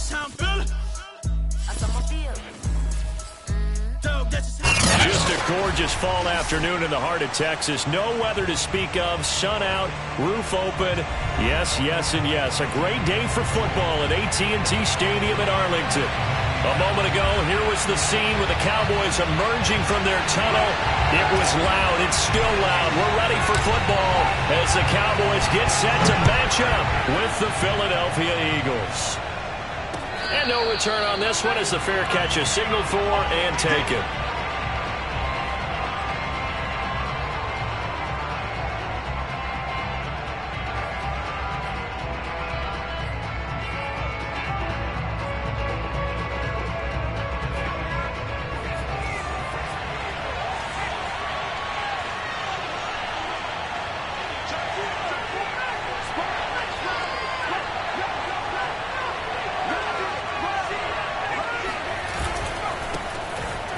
Just a gorgeous fall afternoon in the heart of Texas. No weather to speak of. Sun out, roof open. Yes, yes, and yes. A great day for football at AT&T Stadium in Arlington. A moment ago, here was the scene with the Cowboys emerging from their tunnel. It was loud. It's still loud. We're ready for football as the Cowboys get set to match up with the Philadelphia Eagles. And no return on this one as the fair catch is signaled for and taken.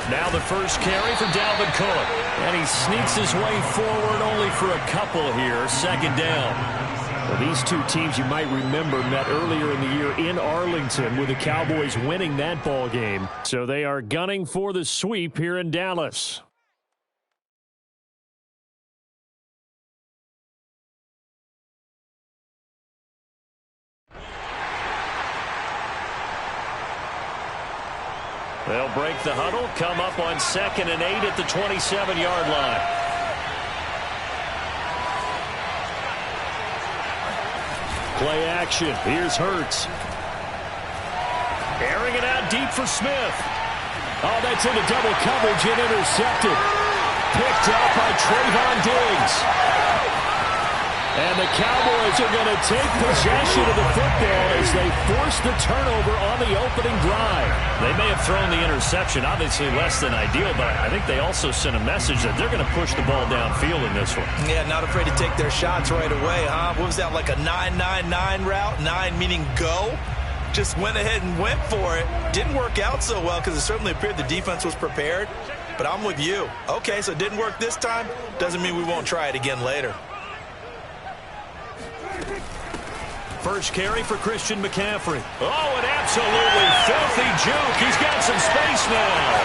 Now the first carry for Dalvin Cook. And he sneaks his way forward only for a couple here. Second down. Well, these two teams, you might remember, met earlier in the year in Arlington with the Cowboys winning that ball game. So they are gunning for the sweep here in Dallas. They'll break the huddle, come up on 2nd and 8 at the 27-yard line. Play action. Here's Hurts. Airing it out deep for Smith. Oh, that's into double coverage and intercepted. Picked up by Trayvon Diggs. And the Cowboys are going to take possession of the football as they force the turnover on the opening drive. They may have thrown the interception, obviously less than ideal, but I think they also sent a message that they're going to push the ball downfield in this one. Yeah, not afraid to take their shots right away, huh? What was that, like a 9-9-9 route? 9 meaning go? Just went ahead and went for it. Didn't work out so well because it certainly appeared the defense was prepared. But I'm with you. Okay, so it didn't work this time. Doesn't mean we won't try it again later. First carry for Christian McCaffrey. Oh, an absolutely filthy juke. He's got some space now.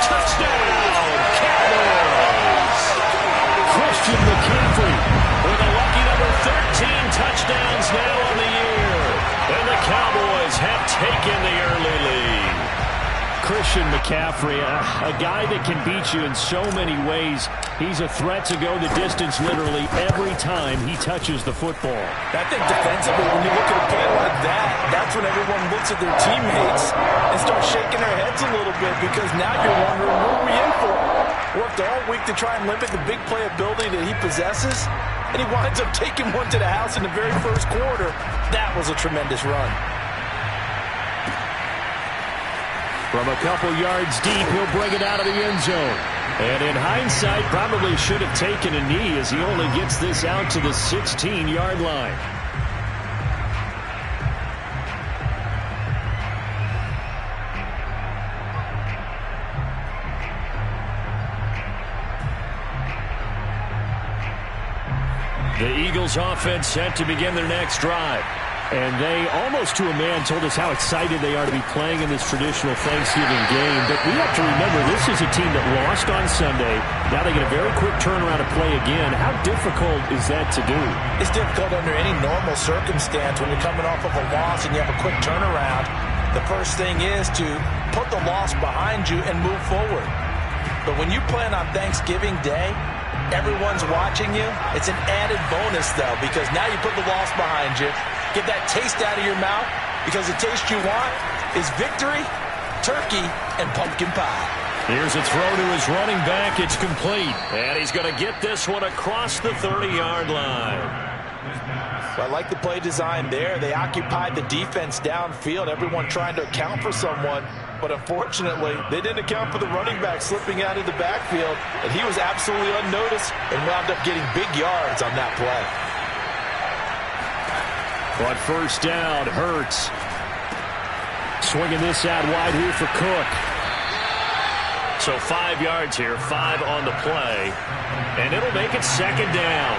Touchdown, Cowboys. Christian McCaffrey with a lucky number 13 touchdowns now on the year. And the Cowboys have taken the early lead. Christian McCaffrey, a guy that can beat you in so many ways. He's a threat to go the distance literally every time he touches the football. I think defensively, when you look at a play like that, that's when everyone looks at their teammates and starts shaking their heads a little bit because now you're wondering, what are we in for? Worked all week to try and limit the big play ability that he possesses, and he winds up taking one to the house in the very first quarter. That was a tremendous run. From a couple yards deep, he'll bring it out of the end zone. And in hindsight, probably should have taken a knee as he only gets this out to the 16-yard line. The Eagles offense set to begin their next drive. And they, almost to a man, told us how excited they are to be playing in this traditional Thanksgiving game. But we have to remember, this is a team that lost on Sunday. Now they get a very quick turnaround to play again. How difficult is that to do? It's difficult under any normal circumstance when you're coming off of a loss and you have a quick turnaround. The first thing is to put the loss behind you and move forward. But when you play on Thanksgiving Day, everyone's watching you. It's an added bonus, though, because now you put the loss behind you. Get that taste out of your mouth, because the taste you want is victory, turkey, and pumpkin pie. Here's a throw to his running back. It's complete. And he's going to get this one across the 30-yard line. I like the play design there. They occupied the defense downfield, everyone trying to account for someone. But unfortunately, they didn't account for the running back slipping out of the backfield. And he was absolutely unnoticed and wound up getting big yards on that play. On first down, Hurts. Swinging this out wide here for Cook. So 5 yards here, 5 on the play. And it'll make it second down.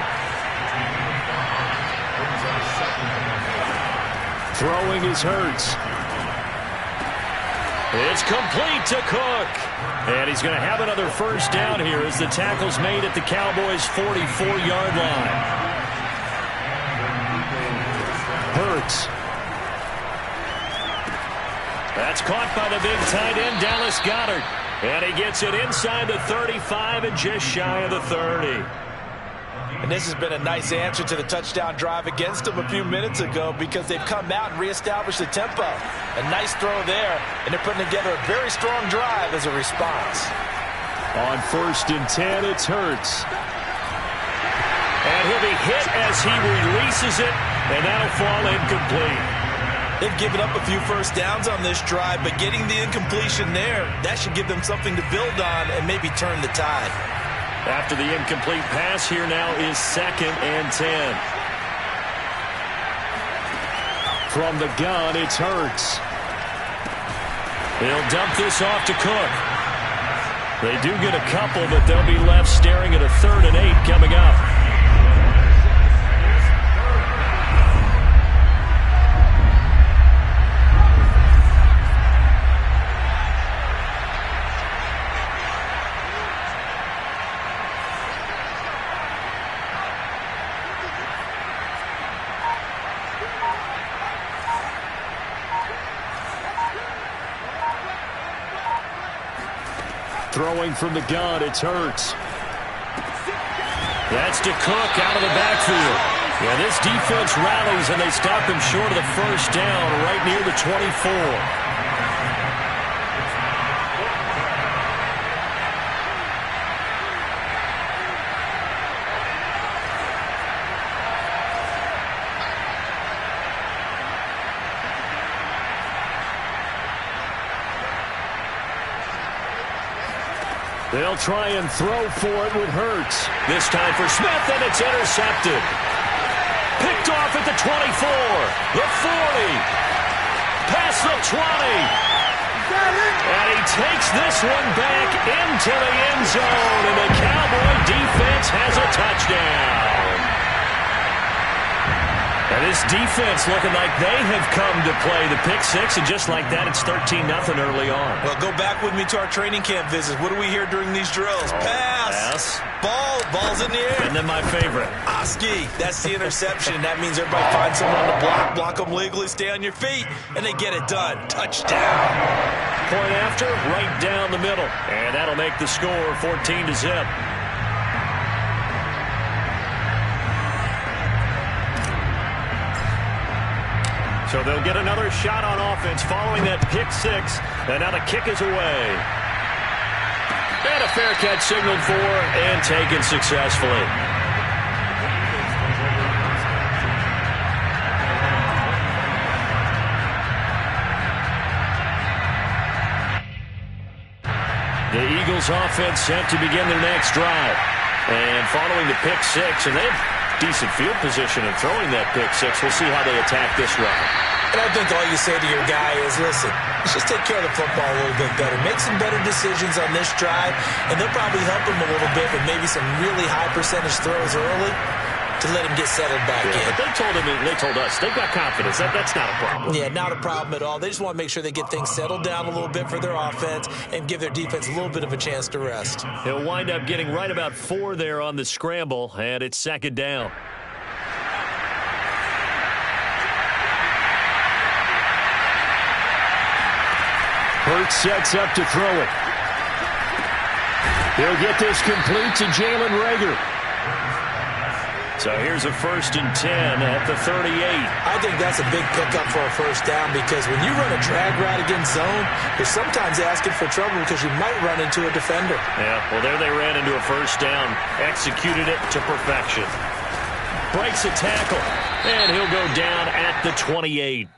Throwing is Hurts. It's complete to Cook. And he's going to have another first down here as the tackle's made at the Cowboys' 44-yard line. Hurts. That's caught by the big tight end, Dallas Goedert. And he gets it inside the 35 and just shy of the 30. And this has been a nice answer to the touchdown drive against them a few minutes ago because they've come out and reestablished the tempo. A nice throw there, and they're putting together a very strong drive as a response. On 1st and 10, it's Hurts. And he'll be hit as he releases it, and that'll fall incomplete. They've given up a few first downs on this drive, but getting the incompletion there, that should give them something to build on and maybe turn the tide. After the incomplete pass, here now is 2nd and 10. From the gun, it's Hurts. He'll dump this off to Cook. They do get a couple, but they'll be left staring at a 3rd and 8 coming up. Throwing from the gun, it's Hurts. That's to Cook out of the backfield. Yeah, this defense rallies, and they stop him short of the first down right near the 24. They'll try and throw for it with Hurts. This time for Smith, and it's intercepted. Picked off at the 24, the 40, past the 20. And he takes this one back into the end zone, and the Cowboy defense has a touchdown. And this defense looking like they have come to play the pick six, and just like that, it's 13-0 early on. Well, go back with me to our training camp visits. What do we hear during these drills? Pass. Ball's in the air. And then my favorite. Oski. That's the interception. That means everybody finds someone to block them legally, stay on your feet, and they get it done. Touchdown. Point after, right down the middle. And that'll make the score 14-0. So they'll get another shot on offense following that pick six. And now the kick is away. And a fair catch signaled for and taken successfully. The Eagles offense set to begin their next drive. And following the pick six, and they have decent field position and throwing that pick six. We'll see how they attack this drive. And I think all you say to your guy is, listen, let's just take care of the football a little bit better. Make some better decisions on this drive, and they'll probably help him a little bit with maybe some really high percentage throws early to let him get settled back in. But they told us they've got confidence. That's not a problem. Yeah, not a problem at all. They just want to make sure they get things settled down a little bit for their offense and give their defense a little bit of a chance to rest. He'll wind up getting right about 4 there on the scramble, and it's 2nd down. Hurts sets up to throw it. He'll get this complete to Jalen Reagor. So here's a 1st and 10 at the 38. I think that's a big pickup for a first down because when you run a drag route against zone, you're sometimes asking for trouble because you might run into a defender. Yeah, well, there they ran into a first down. Executed it to perfection. Breaks a tackle, and he'll go down at the 28.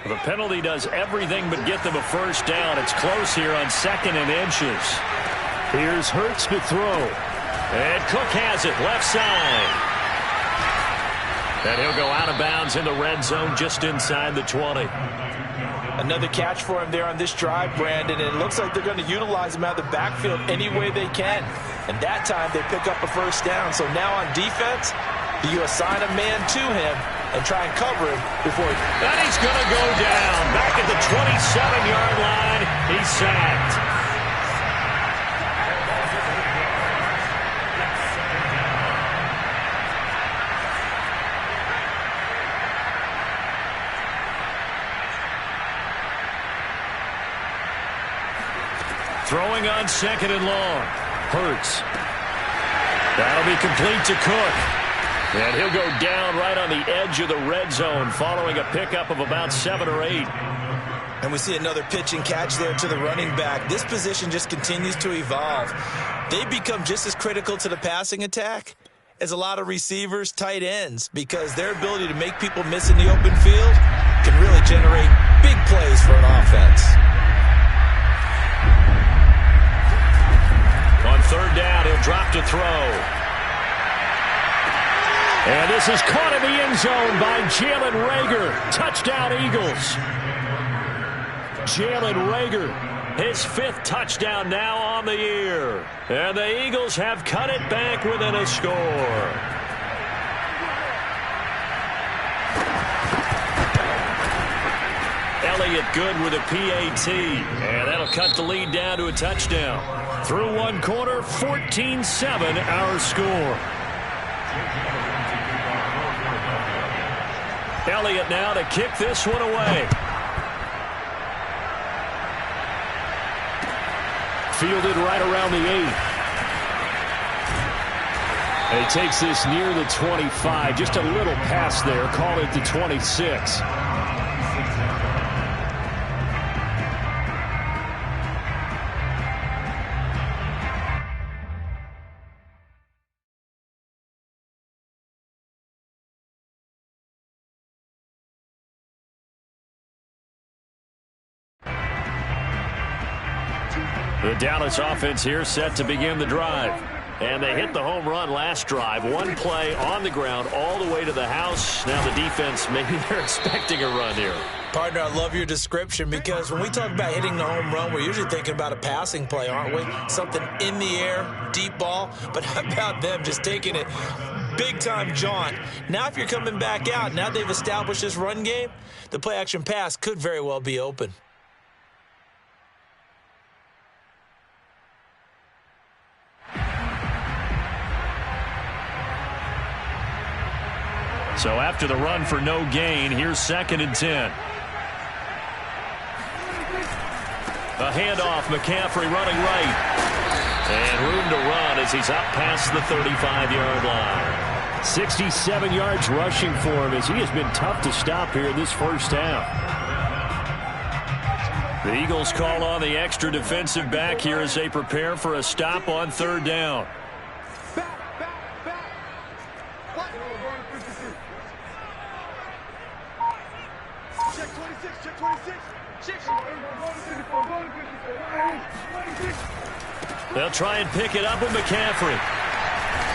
The penalty does everything but get them a first down. It's close here on 2nd and inches. Here's Hurts to throw. And Cook has it left side. And he'll go out of bounds in the red zone just inside the 20. Another catch for him there on this drive, Brandon, and it looks like they're going to utilize him out of the backfield any way they can. And that time they pick up a first down. So now on defense, you assign a man to him and try and cover him before he... And he's going to go down. Back at the 27-yard line, he's sacked. Throwing on 2nd and long. Hurts. That'll be complete to Cook. And he'll go down right on the edge of the red zone following a pickup of about 7 or 8. And we see another pitch and catch there to the running back. This position just continues to evolve. They become just as critical to the passing attack as a lot of receivers, tight ends, because their ability to make people miss in the open field can really generate big plays for an offense. On 3rd down, he'll drop to throw. And this is caught in the end zone by Jalen Reagor. Touchdown, Eagles. Jalen Reagor, his 5th touchdown now on the year. And the Eagles have cut it back within a score. Elliott good with a PAT. And that'll cut the lead down to a touchdown. Through 1 quarter, 14-7 our score. Elliott now to kick this one away. Fielded right around the 8. And he takes this near the 25. Just a little pass there. Call it the 26. The Dallas offense here set to begin the drive. And they hit the home run last drive. 1 play on the ground all the way to the house. Now the defense, maybe they're expecting a run here. Partner, I love your description because when we talk about hitting the home run, we're usually thinking about a passing play, aren't we? Something in the air, deep ball. But how about them just taking it big-time jaunt? Now if you're coming back out, now they've established this run game, the play-action pass could very well be open. So after the run for no gain, here's 2nd and 10. A handoff, McCaffrey running right. And room to run as he's out past the 35-yard line. 67 yards rushing for him as he has been tough to stop here in this first half. The Eagles call on the extra defensive back here as they prepare for a stop on 3rd down. They'll try and pick it up with McCaffrey.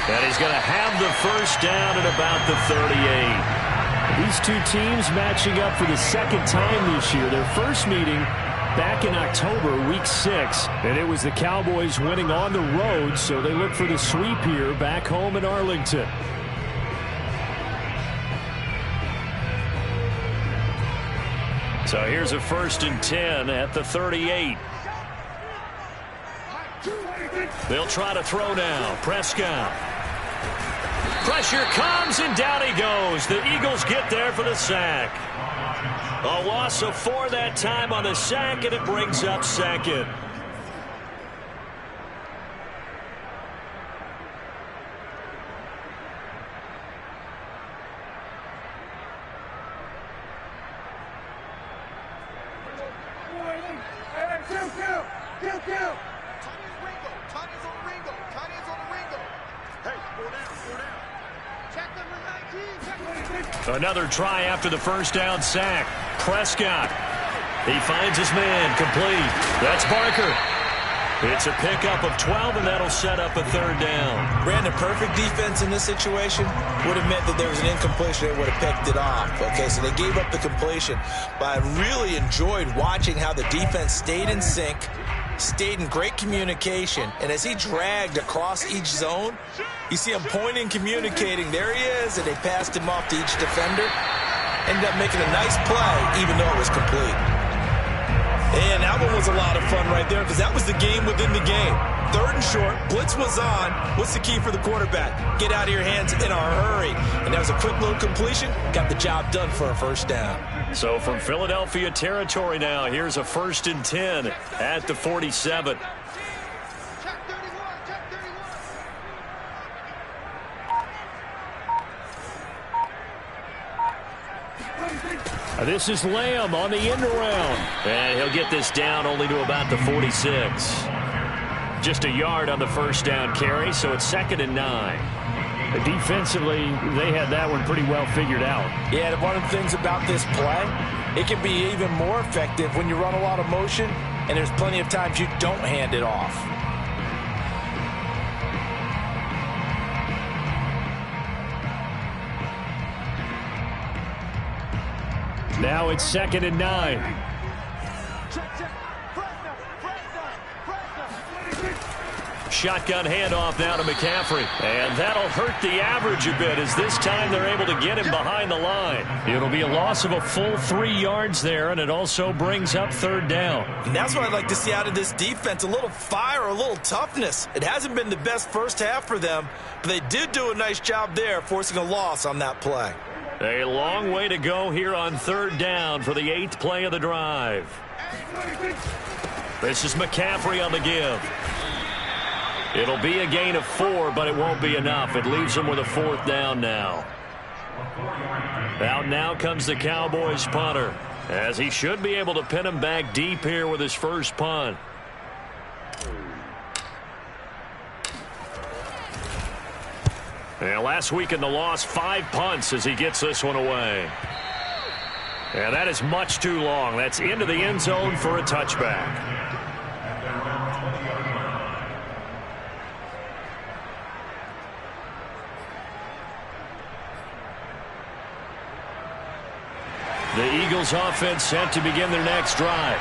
And he's going to have the first down at about the 38. These two teams matching up for the 2nd time this year. Their first meeting back in October, week 6. And it was the Cowboys winning on the road, so they look for the sweep here back home in Arlington. So here's a 1st and 10 at the 38. They'll try to throw now. Prescott. Pressure comes, and down he goes. The Eagles get there for the sack. A loss of 4 that time on the sack, and it brings up 2nd. Another try after the first down sack. Prescott. He finds his man complete. That's Barker. It's a pickup of 12, and that'll set up a third down. Brandon, perfect defense in this situation would have meant that there was an incompletion. They would have picked it off. Okay, so they gave up the completion. But I really enjoyed watching how the defense stayed in sync, stayed in great communication, and as he dragged across each zone, you see him pointing, communicating. There he is, and they passed him off to each defender. Ended up making a nice play, even though it was complete. And that one was a lot of fun right there because that was the game within the game. Third and short, blitz was on. What's the key for the quarterback? Get out of your hands in a hurry. And that was a quick little completion. Got the job done for a first down. So from Philadelphia territory now, here's a 1st and 10 at the 47. This is Lamb on the end around. And he'll get this down only to about the 46. Just a yard on the first down carry, so it's 2nd and 9. Defensively, they had that one pretty well figured out. Yeah, one of the things about this play, it can be even more effective when you run a lot of motion, and there's plenty of times you don't hand it off. Now it's 2nd and 9. Shotgun handoff now to McCaffrey. And that'll hurt the average a bit as this time they're able to get him behind the line. It'll be a loss of a full 3 yards there, and it also brings up 3rd down. And that's what I'd like to see out of this defense, a little fire, a little toughness. It hasn't been the best first half for them, but they did do a nice job there, forcing a loss on that play. A long way to go here on 3rd down for the 8th play of the drive. This is McCaffrey on the give. It'll be a gain of 4, but it won't be enough. It leaves them with a 4th down now. Out now comes the Cowboys punter, as he should be able to pin him back deep here with his first punt. And last week in the loss, 5 punts as he gets this one away. And that is much too long. That's into the end zone for a touchback. The Eagles offense set to begin their next drive.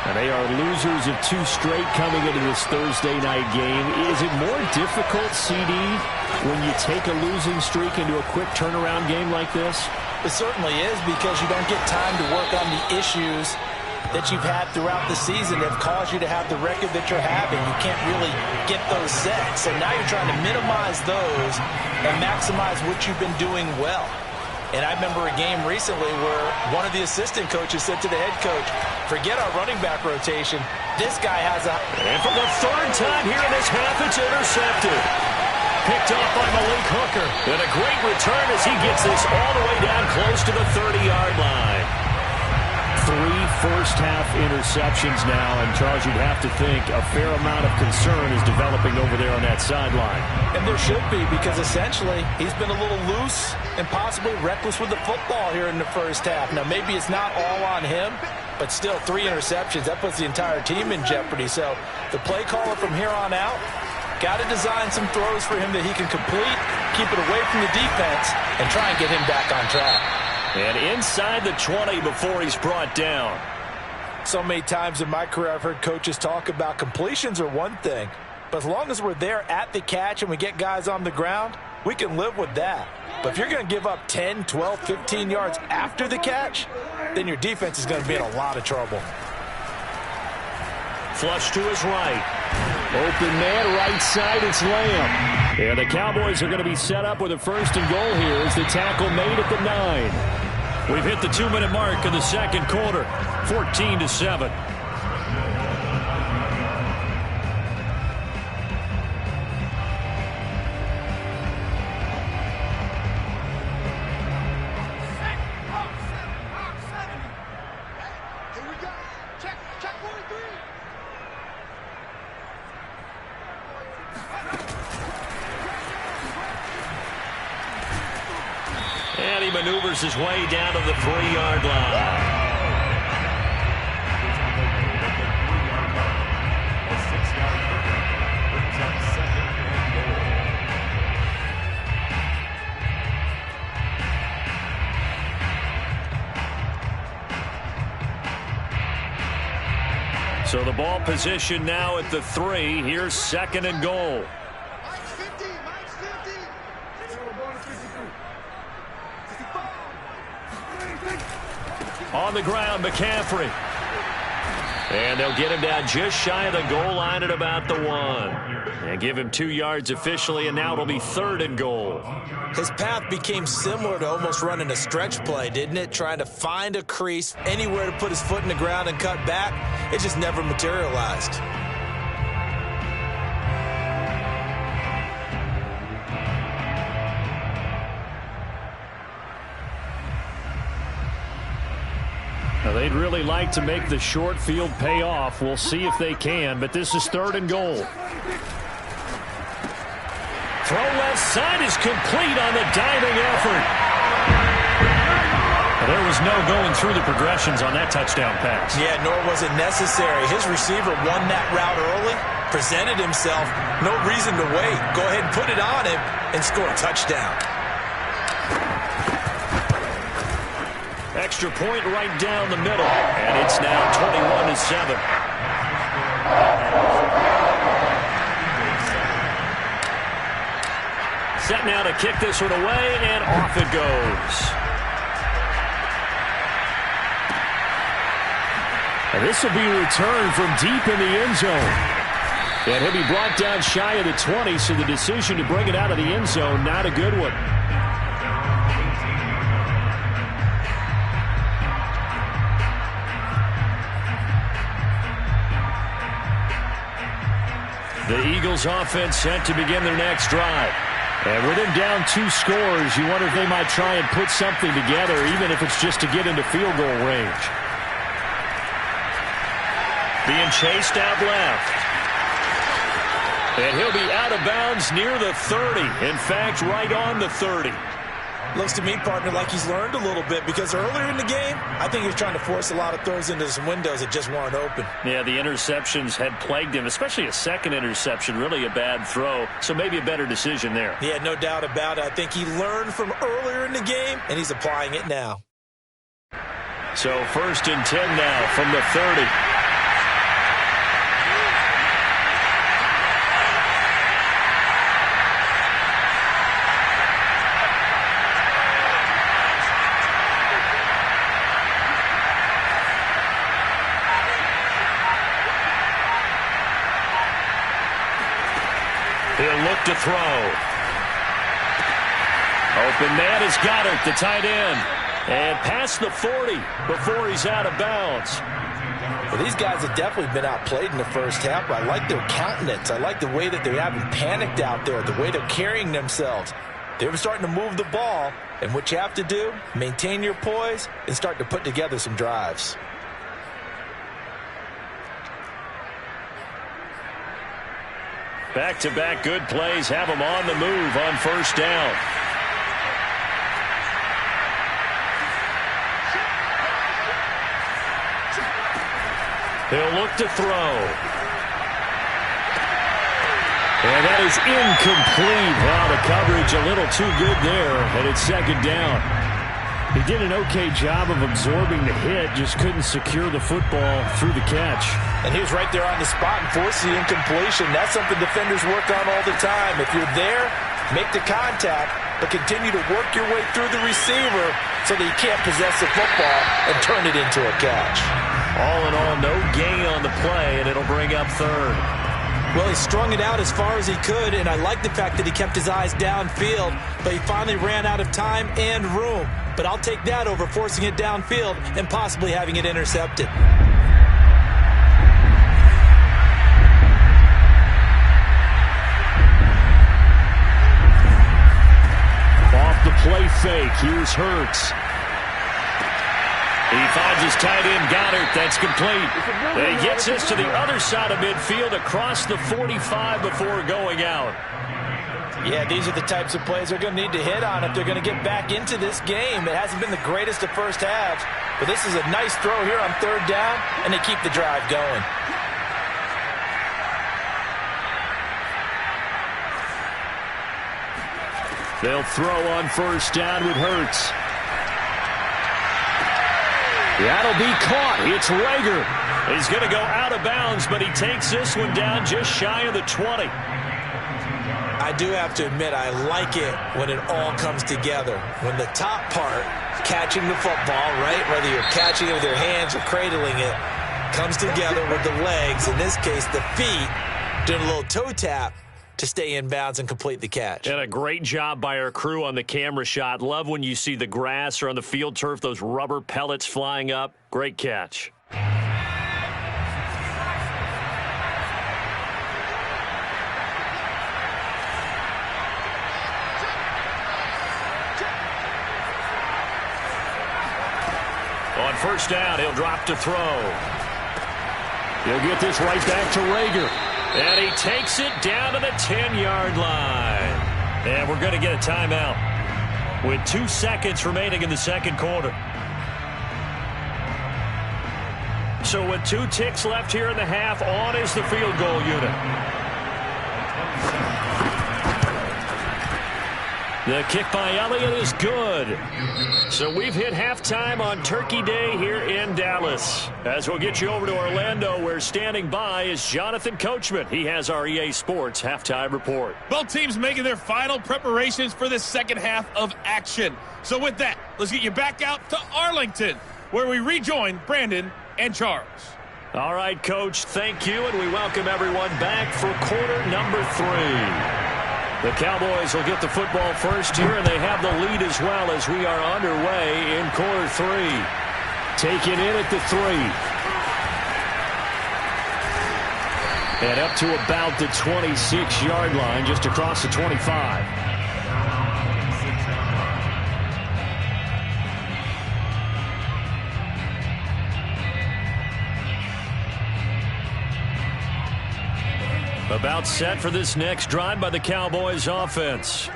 And they are losers of 2 straight coming into this Thursday night game. Is it more difficult, CD, when you take a losing streak into a quick turnaround game like this? It certainly is, because you don't get time to work on the issues that you've had throughout the season that have caused you to have the record that you're having. You can't really get those set. So now you're trying to minimize those and maximize what you've been doing well. And I remember a game recently where one of the assistant coaches said to the head coach, forget our running back rotation. This guy has a... And for the 3rd time here in this half, it's intercepted. Picked off by Malik Hooker. And a great return as he gets this all the way down close to the 30-yard line. 3 first-half interceptions now, and Charles, you'd have to think a fair amount of concern is developing over there on that sideline. And there should be, because essentially he's been a little loose and possibly reckless with the football here in the first half. Now, maybe it's not all on him, but still 3 interceptions. That puts the entire team in jeopardy. So the play caller from here on out got to design some throws for him that he can complete, keep it away from the defense, and try and get him back on track. And inside the 20 before he's brought down. So many times in my career I've heard coaches talk about completions are one thing, but as long as we're there at the catch and we get guys on the ground, we can live with that. But if you're going to give up 10, 12, 15 yards after the catch, then your defense is going to be in a lot of trouble. Flush to his right. Open man, right side, it's Lamb. And the Cowboys are going to be set up with a 1st and goal here as the tackle made at the 9. We've hit the 2-minute mark in the 2nd quarter, 14-7. And he maneuvers his way down to the 3-yard line. So the ball position now at the 3. Here's 2nd and goal. On the ground, McCaffrey. And they'll get him down just shy of the goal line at about the 1. And give him 2 yards officially, and now it'll be 3rd and goal. His path became similar to almost running a stretch play, didn't it? Trying to find a crease, anywhere to put his foot in the ground and cut back. It just never materialized. Now, they'd really like to make the short field pay off. We'll see if they can, but this is 3rd and goal. Throw left side is complete on the diving effort. There was no going through the progressions on that touchdown pass. Yeah, nor was it necessary. His receiver won that route early, presented himself, no reason to wait. Go ahead and put it on him and score a touchdown. Extra point right down the middle, and it's now 21-7. Set now to kick this one away, and off it goes. And this will be returned from deep in the end zone. And he'll be brought down shy of the 20, so the decision to bring it out of the end zone, not a good one. The Eagles offense set to begin their next drive. And with him down 2 scores, you wonder if they might try and put something together, even if it's just to get into field goal range. Being chased out left. And he'll be out of bounds near the 30. In fact, right on the 30. Looks to me, partner, like he's learned a little bit, because earlier in the game, I think he was trying to force a lot of throws into some windows that just weren't open. Yeah, the interceptions had plagued him, especially a second interception, really a bad throw, so maybe a better decision there. Yeah, no doubt about it. I think he learned from earlier in the game, and he's applying it now. So 1st and 10 now from the 30. He'll look to throw. Open man has got it, the tight end. And past the 40 before he's out of bounds. Well, these guys have definitely been outplayed in the first half. I like their countenance. I like the way that they haven't panicked out there, the way they're carrying themselves. They're starting to move the ball, and what you have to do, maintain your poise and start to put together some drives. Back-to-back good plays have him on the move on 1st down. He'll look to throw. And that is incomplete. Wow, the coverage a little too good there, and it's 2nd down. He did an okay job of absorbing the hit, just couldn't secure the football through the catch. And he was right there on the spot and forced the incompletion. That's something defenders work on all the time. If you're there, make the contact, but continue to work your way through the receiver so that you can't possess the football and turn it into a catch. All in all, no gain on the play, and it'll bring up 3rd. Well, he strung it out as far as he could, and I like the fact that he kept his eyes downfield, but he finally ran out of time and room. But I'll take that over forcing it downfield and possibly having it intercepted. Off the play fake, here's Hurts. He finds his tight end, Goddard. That's complete. And he gets this to the other side of midfield across the 45 before going out. Yeah, these are the types of plays they're going to need to hit on if they're going to get back into this game. It hasn't been the greatest of first halves, but this is a nice throw here on 3rd down, and they keep the drive going. They'll throw on 1st down with Hurts. That'll be caught. It's Rager. He's going to go out of bounds, but he takes this one down just shy of the 20. I do have to admit, I like it when it all comes together. When the top part, catching the football, right, whether you're catching it with your hands or cradling it, comes together with the legs, in this case the feet, doing a little toe tap to stay in bounds and complete the catch. And a great job by our crew on the camera shot. Love when you see the grass or on the field turf, those rubber pellets flying up. Great catch. On first down, he'll drop to throw. He'll get this right back to Rager. And he takes it down to the 10-yard line. And we're going to get a timeout with 2 seconds remaining in the second quarter. So with 2 ticks left here in the half, on is the field goal unit. The kick by Elliott is good. So we've hit halftime on Turkey Day here in Dallas. As we'll get you over to Orlando, where standing by is Jonathan Coachman. He has our EA Sports halftime report. Both teams making their final preparations for the second half of action. So with that, let's get you back out to Arlington, where we rejoin Brandon and Charles. All right, Coach, thank you, and we welcome everyone back for quarter number 3. The Cowboys will get the football first here, and they have the lead as well as we are underway in quarter 3. Taken in at the 3. And up to about the 26-yard line, just across the 25. About set for this next drive by the Cowboys offense.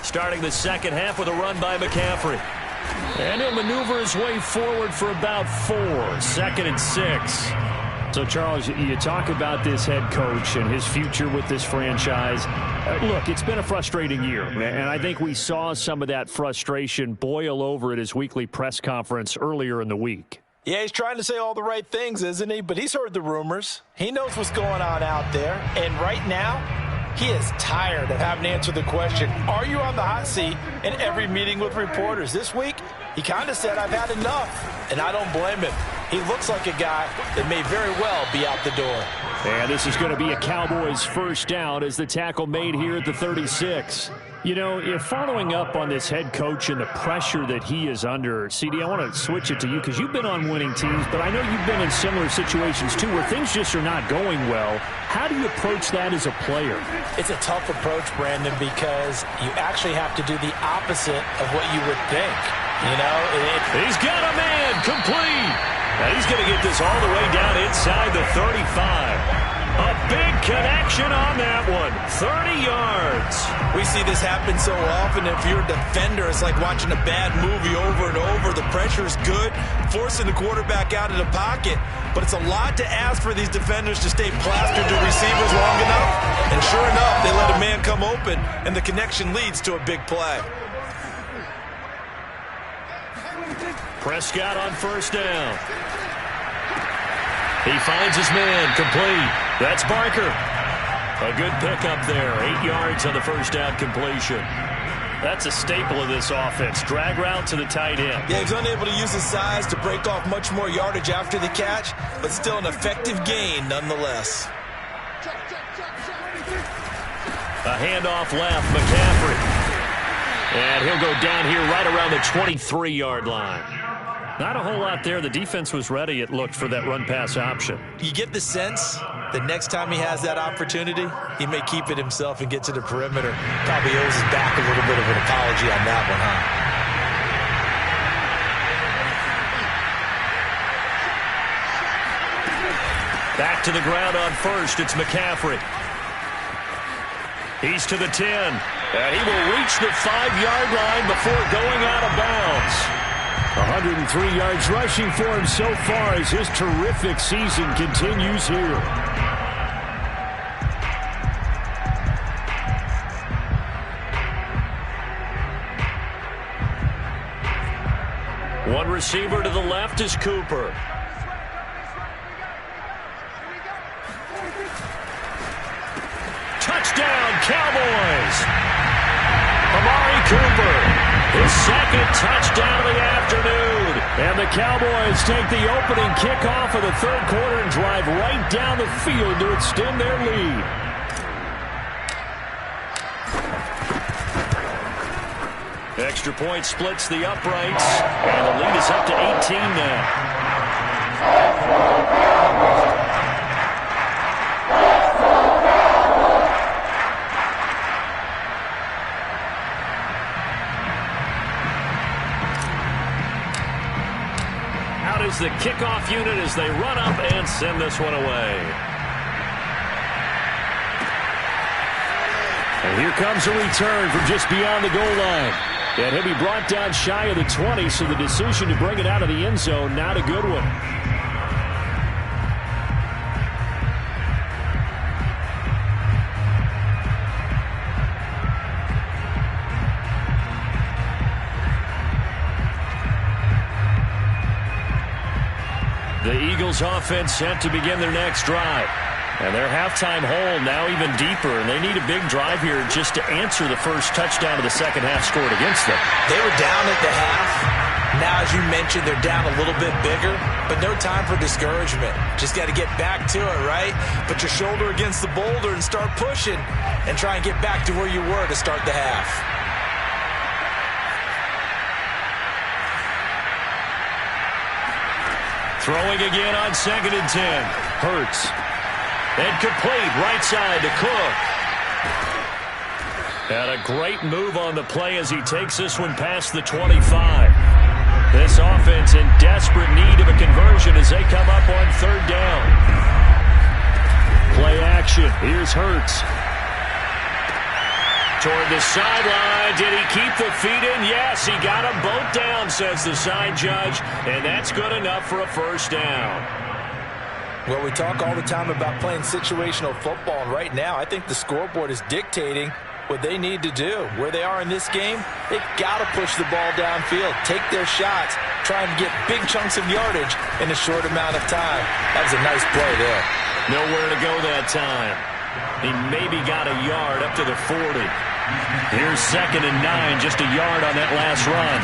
Starting the second half with a run by McCaffrey. And he'll maneuver his way forward for about 4. 2nd and 6. So, Charles, you talk about this head coach and his future with this franchise. Look, it's been a frustrating year, and I think we saw some of that frustration boil over at his weekly press conference earlier in the week. Yeah, he's trying to say all the right things, isn't he? But he's heard the rumors. He knows what's going on out there. And right now, he is tired of having to answer the question, are you on the hot seat in every meeting with reporters? This week, he kind of said, I've had enough. And I don't blame him. He looks like a guy that may very well be out the door. And this is going to be a Cowboys first down as the tackle made here at the 36. You know, if following up on this head coach and the pressure that he is under, CD, I want to switch it to you because you've been on winning teams, but I know you've been in similar situations too where things just are not going well. How do you approach that as a player? It's a tough approach, Brandon, because you actually have to do the opposite of what you would think. You know, he's got a man complete. Now he's going to get this all the way down inside the 35. A big connection on that one. 30 yards. We see this happen so often. If you're a defender, it's like watching a bad movie over and over. The pressure is good, forcing the quarterback out of the pocket. But it's a lot to ask for these defenders to stay plastered to receivers long enough. And sure enough, they let a man come open, and the connection leads to a big play. Prescott on first down. He finds his man complete. That's Barker. A good pickup there. 8 yards on the first down completion. That's a staple of this offense. Drag route to the tight end. Yeah, he's unable to use his size to break off much more yardage after the catch, but still an effective gain nonetheless. A handoff left, McCaffrey. And he'll go down here right around the 23-yard line. Not a whole lot there. The defense was ready, it looked, for that run-pass option. You get the sense that next time he has that opportunity, he may keep it himself and get to the perimeter. Probably owes his back a little bit of an apology on that one, huh? Back to the ground on first. It's McCaffrey. He's to the 10. And he will reach the 5-yard line before going out of bounds. 103 yards rushing for him so far as his terrific season continues here. One receiver to the left is Cooper. Touchdown, Cowboys! Amari Cooper, his second touchdown of the afternoon. And the Cowboys take the opening kickoff of the third quarter and drive right down the field to extend their lead. Extra point splits the uprights, and the lead is up to 18 now. Out is the kickoff unit as they run up and send this one away. And here comes a return from just beyond the goal line. And he'll be brought down shy of the 20, so the decision to bring it out of the end zone, not a good one. The Eagles offense set to begin their next drive. And their halftime hole now even deeper, and they need a big drive here just to answer the first touchdown of the second half scored against them. They were down at the half. Now, as you mentioned, they're down a little bit bigger, but no time for discouragement. Just got to get back to it, right? Put your shoulder against the boulder and start pushing and try and get back to where you were to start the half. Throwing again on 2nd and 10. Hurts. And complete right side to Cook. And a great move on the play as he takes this one past the 25. This offense in desperate need of a conversion as they come up on 3rd down. Play action. Here's Hurts. Toward the sideline. Did he keep the feet in? Yes, he got them both down, says the side judge. And that's good enough for a first down. Well, we talk all the time about playing situational football, and right now I think the scoreboard is dictating what they need to do. Where they are in this game, they've got to push the ball downfield, take their shots, try and get big chunks of yardage in a short amount of time. That was a nice play there. Nowhere to go that time. He maybe got a yard up to the 40. Here's 2nd and 9, just a yard on that last run.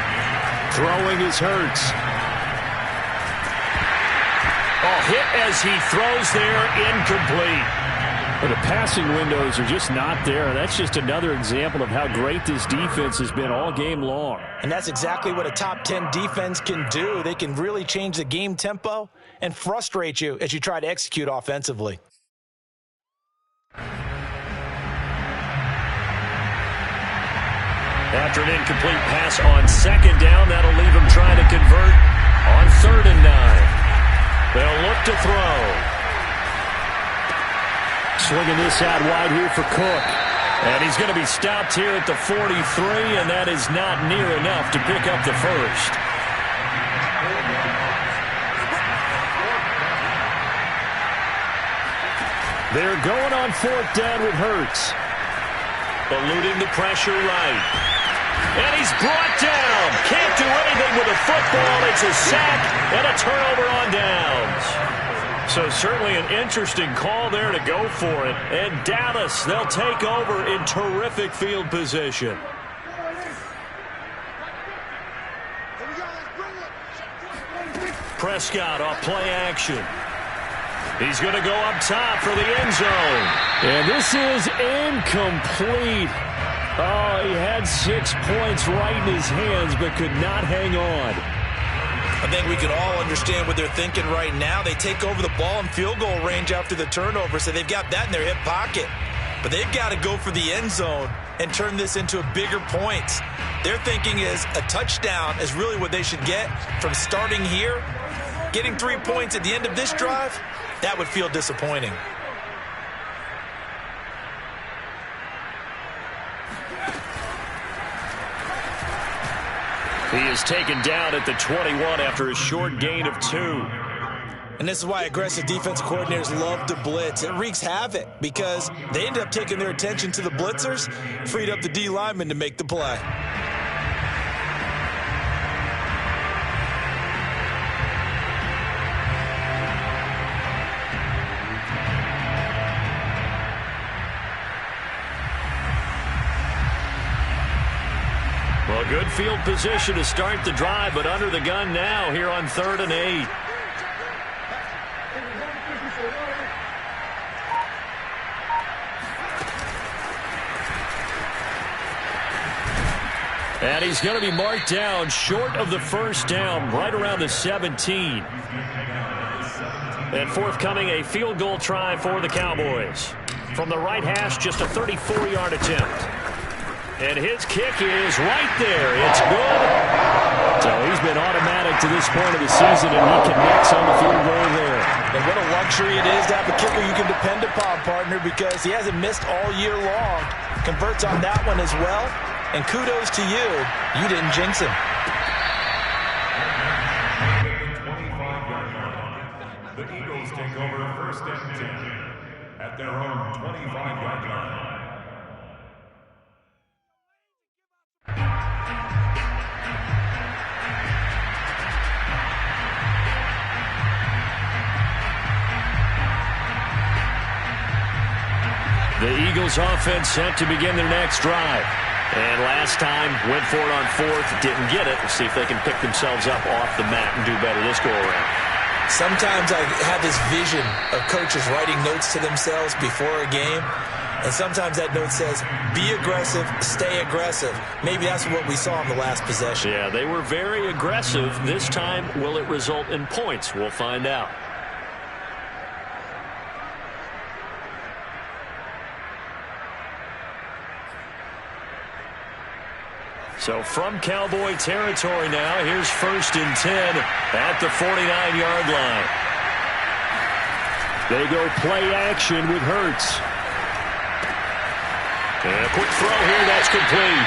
Throwing is Hurts. Oh, hit as he throws there, incomplete. But the passing windows are just not there. That's just another example of how great this defense has been all game long. And that's exactly what a top 10 defense can do. They can really change the game tempo and frustrate you as you try to execute offensively. After an incomplete pass on 2nd down, that'll leave him trying to convert on 3rd and 9. They'll look to throw. Swinging this out wide here for Cook. And he's going to be stopped here at the 43, and that is not near enough to pick up the first. They're going on 4th down with Hurts. Eluding the pressure right. And he's brought down. Can't do anything with the football. It's a sack and a turnover on downs. So certainly an interesting call there to go for it. And Dallas, they'll take over in terrific field position. Prescott off play action. He's going to go up top for the end zone. And this is incomplete. Oh, he had 6 points right in his hands, but could not hang on. I think we can all understand what they're thinking right now. They take over the ball in field goal range after the turnover, so they've got that in their hip pocket. But they've got to go for the end zone and turn this into a bigger points. Their thinking is a touchdown is really what they should get from starting here. Getting 3 points at the end of this drive, that would feel disappointing. He is taken down at the 21 after a short gain of 2. And this is why aggressive defense coordinators love to blitz. It wreaks havoc because they end up taking their attention to the blitzers, freed up the D lineman to make the play. Good field position to start the drive, but under the gun now here on 3rd and 8. And he's going to be marked down short of the first down, right around the 17. And forthcoming, a field goal try for the Cowboys. From the right hash, just a 34-yard attempt. And his kick is right there. It's good. So he's been automatic to this point of the season, and he connects on the field goal there. And what a luxury it is to have a kicker you can depend upon, partner, because he hasn't missed all year long. Converts on that one as well. And kudos to you. You didn't jinx him. The Eagles take over 1st and 10 at their own 25-yard line. The Eagles offense set to begin their next drive. And last time, went for it on 4th, didn't get it. We'll see if they can pick themselves up off the mat and do better this go-around. Sometimes I have this vision of coaches writing notes to themselves before a game. And sometimes that note says, be aggressive, stay aggressive. Maybe that's what we saw in the last possession. Yeah, they were very aggressive. This time, will it result in points? We'll find out. So from Cowboy territory now, here's 1st and 10 at the 49-yard line. They go play action with Hurts. And a quick throw here, that's complete.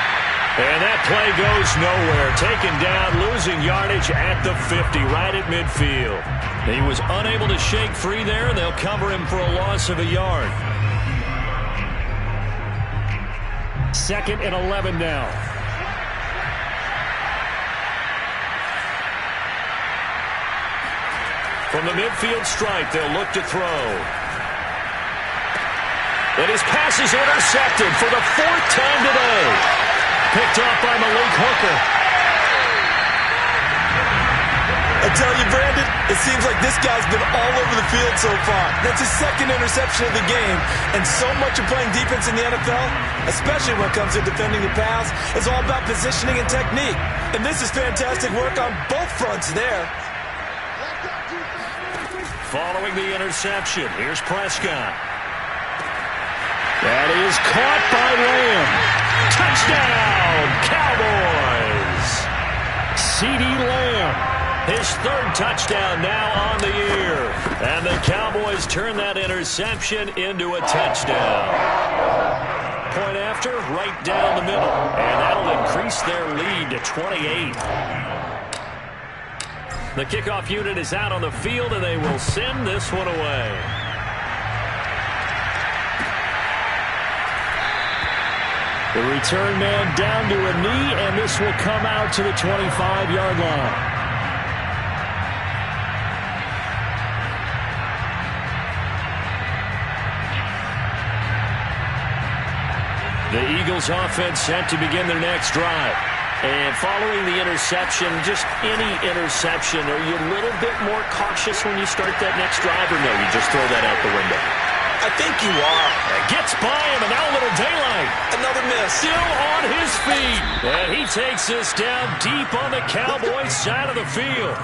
And that play goes nowhere. Taken down, losing yardage at the 50, right at midfield. He was unable to shake free there, and they'll cover him for a loss of a yard. 2nd and 11 now. From the midfield stripe, they'll look to throw. And his pass is intercepted for the 4th time today. Picked off by Malik Hooker. I tell you, Brandon, it seems like this guy's been all over the field so far. That's his 2nd interception of the game. And so much of playing defense in the NFL, especially when it comes to defending the pass, is all about positioning and technique. And this is fantastic work on both fronts there. Following the interception, here's Prescott. That is caught by Lamb. Touchdown, Cowboys! CeeDee Lamb, his 3rd touchdown now on the year. And the Cowboys turn that interception into a touchdown. Point after, right down the middle. And that'll increase their lead to 28. The kickoff unit is out on the field, and they will send this one away. The return man down to a knee, and this will come out to the 25-yard line. The Eagles offense set to begin their next drive. And following the interception, just any interception, are you a little bit more cautious when you start that next drive, or no, you just throw that out the window? I think you are. Gets by him, and now a little daylight. Another miss. Still on his feet. And he takes this down deep on the Cowboys side of the field.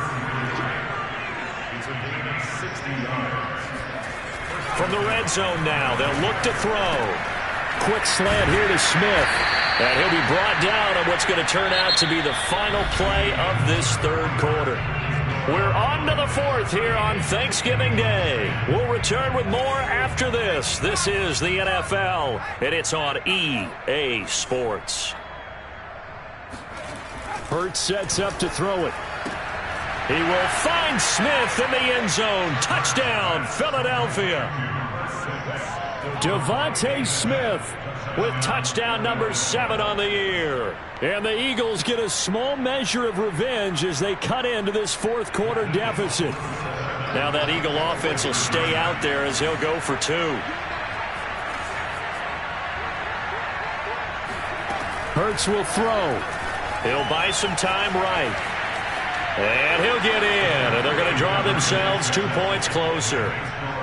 From the red zone now, they'll look to throw. Quick slant here to Smith. And he'll be brought down on what's going to turn out to be the final play of this 3rd quarter. We're on to the 4th here on Thanksgiving Day. We'll return with more after this. This is the NFL, and it's on EA Sports. Hurts sets up to throw it. He will find Smith in the end zone. Touchdown, Philadelphia. Devontae Smith with touchdown number 7 on the year. And the Eagles get a small measure of revenge as they cut into this 4th quarter deficit. Now that Eagle offense will stay out there as they'll go for 2. Hurts will throw. He'll buy some time right. And he'll get in. And they're going to draw themselves 2 points closer.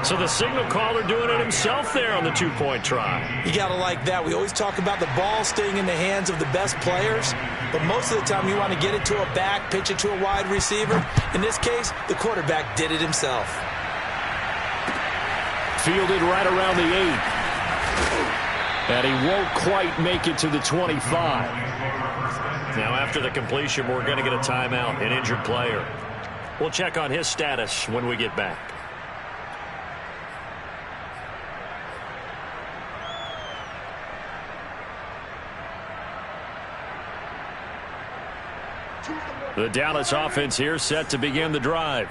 So the signal caller doing it himself there on the 2-point try. You got to like that. We always talk about the ball staying in the hands of the best players. But most of the time you want to get it to a back, pitch it to a wide receiver. In this case, the quarterback did it himself. Fielded right around the 8. And he won't quite make it to the 25. Now after the completion, we're going to get a timeout, an injured player. We'll check on his status when we get back. The Dallas offense here set to begin the drive.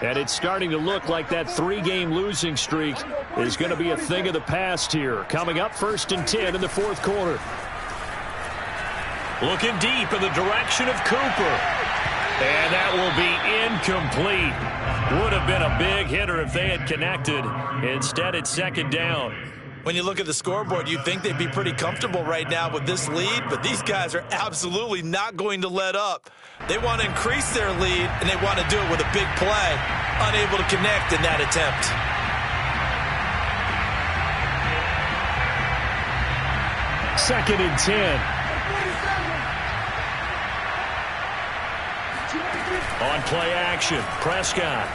And it's starting to look like that 3-game losing streak is going to be a thing of the past here. Coming up 1st and 10 in the 4th quarter. Looking deep in the direction of Cooper. And that will be incomplete. Would have been a big hitter if they had connected. Instead, it's 2nd down. When you look at the scoreboard, you'd think they'd be pretty comfortable right now with this lead, but these guys are absolutely not going to let up. They want to increase their lead, and they want to do it with a big play. Unable to connect in that attempt. Second and 10. On play action, Prescott.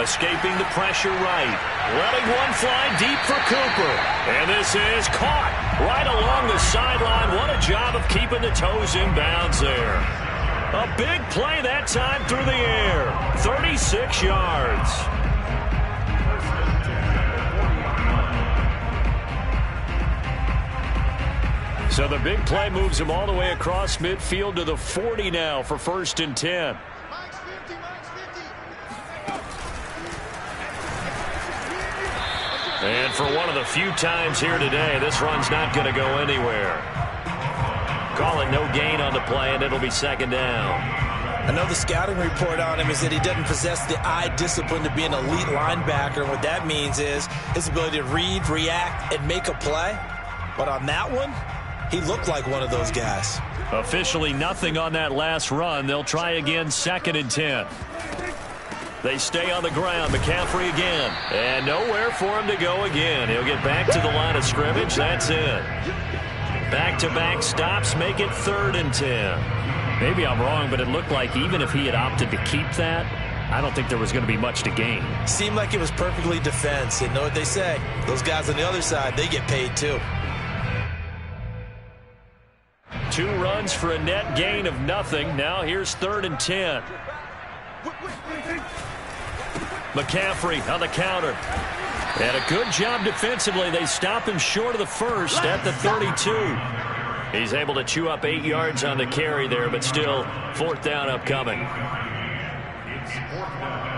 Escaping the pressure right. Letting one fly deep for Cooper. And this is caught right along the sideline. What a job of keeping the toes in bounds there. A big play that time through the air. 36 yards. So the big play moves him all the way across midfield to the 40 now for 1st and 10. And for one of the few times here today, this run's not going to go anywhere. Call it no gain on the play, and it'll be 2nd down. I know the scouting report on him is that he doesn't possess the eye discipline to be an elite linebacker. And what that means is his ability to read, react, and make a play. But on that one, he looked like one of those guys. Officially nothing on that last run. They'll try again, 2nd and 10. They stay on the ground. McCaffrey again. And nowhere for him to go again. He'll get back to the line of scrimmage. That's it. Back-to-back stops make it 3rd and 10. Maybe I'm wrong, but it looked like even if he had opted to keep that, I don't think there was going to be much to gain. Seemed like it was perfectly defense. And know what they say? Those guys on the other side, they get paid too. 2 runs for a net gain of nothing. Now here's 3rd and 10. McCaffrey on the counter. And a good job defensively. They stop him short of the 1st at the 32. He's able to chew up 8 yards on the carry there, but still 4th down upcoming. It's 4th down.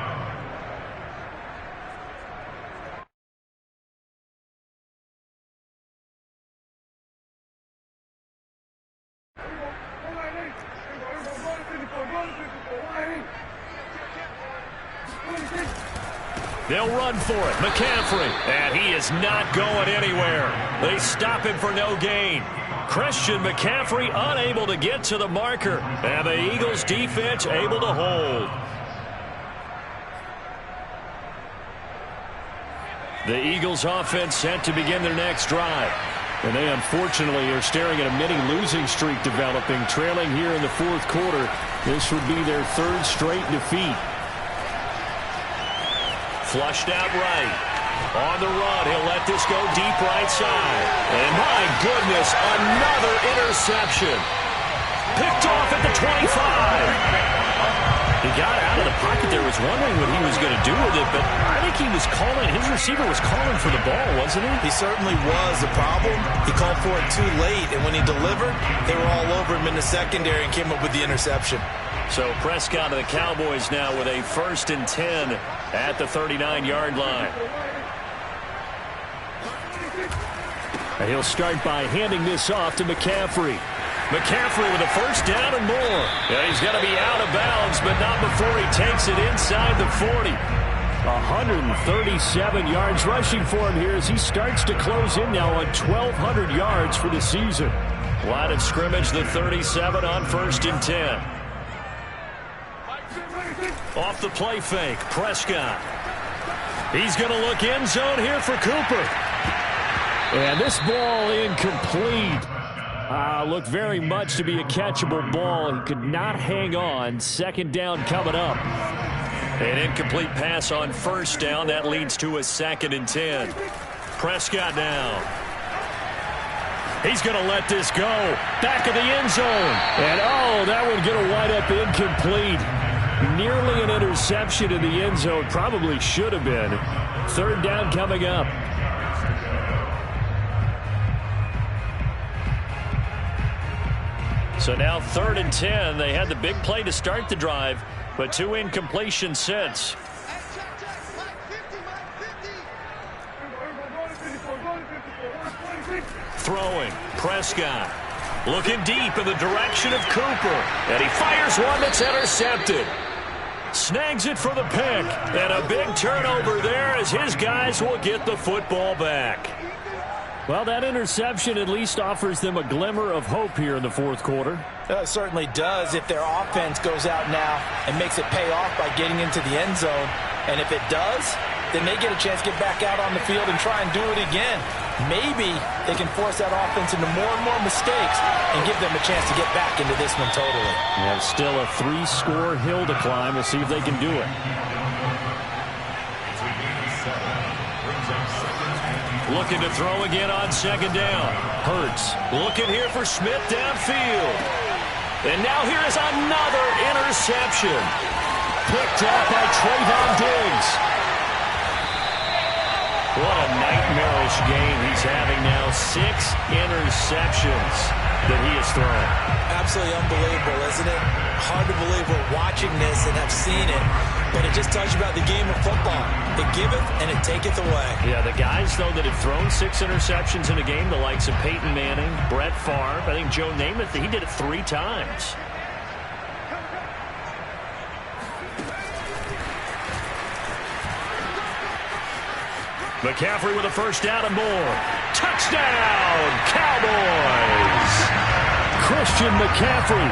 They'll run for it. McCaffrey. And he is not going anywhere. They stop him for no gain. Christian McCaffrey unable to get to the marker. And the Eagles defense able to hold. The Eagles offense set to begin their next drive. And they unfortunately are staring at a mini losing streak developing, trailing here in the 4th quarter. This would be their 3rd straight defeat. Flushed out right. On the run, he'll let this go deep right side. And my goodness, another interception. Picked off at the 25. He got out of the pocket there, was wondering what he was going to do with it, but I think he was calling, his receiver was calling for the ball, wasn't he? He certainly was. The problem, he called for it too late, and when he delivered, they were all over him in the secondary and came up with the interception. So Prescott of the Cowboys now with a 1st and 10 at the 39-yard line. And he'll start by handing this off to McCaffrey. McCaffrey with a 1st down and more. Yeah, he's going to be out of bounds, but not before he takes it inside the 40. 137 yards rushing for him here as he starts to close in now on 1,200 yards for the season. Line of scrimmage, the 37 on 1st and 10. Off the play fake, Prescott. He's going to look end zone here for Cooper. And this ball incomplete. Looked very much to be a catchable ball. He could not hang on. 2nd down coming up. An incomplete pass on 1st down. That leads to a 2nd and 10. Prescott now. He's going to let this go. Back of the end zone. And, that would get a wide up incomplete. Nearly an interception in the end zone. Probably should have been. 3rd down coming up. So now 3rd and 10. They had the big play to start the drive, but 2 incompletions since. Throwing, Prescott. Looking deep in the direction of Cooper. And he fires one that's intercepted. Snags it for the pick. And a big turnover there as his guys will get the football back. Well, that interception at least offers them a glimmer of hope here in the 4th quarter. It certainly does if their offense goes out now and makes it pay off by getting into the end zone. And if it does, then they get a chance to get back out on the field and try and do it again. Maybe they can force that offense into more and more mistakes and give them a chance to get back into this one totally. Yeah, still a 3-score hill to climb. We'll see if they can do it. Looking to throw again on 2nd down. Hurts looking here for Smith downfield. And now here is another interception. Picked up by Trayvon Diggs. What a nightmarish game he's having now. 6 interceptions that he has thrown. Absolutely unbelievable, isn't it? Hard to believe we're watching this and have seen it, but it just tells you about the game of football. It giveth and it taketh away. Yeah, the guys, though, that have thrown 6 interceptions in a game, the likes of Peyton Manning, Brett Favre, I think Joe Namath, he did it 3 times. McCaffrey with a 1st down and more. Touchdown, Cowboys! Christian McCaffrey.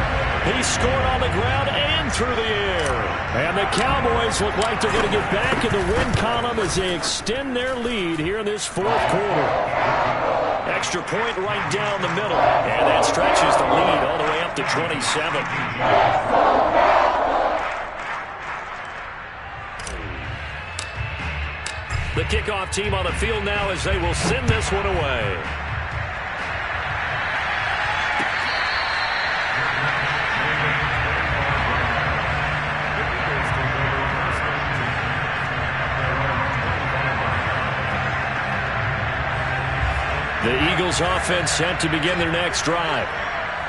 He scored on the ground and through the air. And the Cowboys look like they're going to get back in the win column as they extend their lead here in this 4th quarter. Extra point right down the middle. And that stretches the lead all the way up to 27. The kickoff team on the field now as they will send this one away. The Eagles offense set to begin their next drive.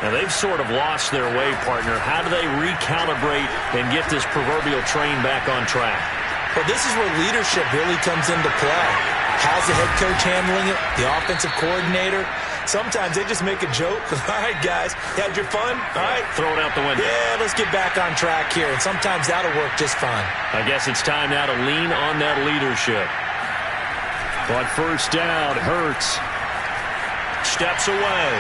Now they've sort of lost their way, partner. How do they recalibrate and get this proverbial train back on track? Well, this is where leadership really comes into play. How's the head coach handling it? The offensive coordinator? Sometimes they just make a joke. All right, guys, you had your fun? All right. Throw it out the window. Yeah, let's get back on track here. And sometimes that'll work just fine. I guess it's time now to lean on that leadership. On 1st down, Hurts steps away.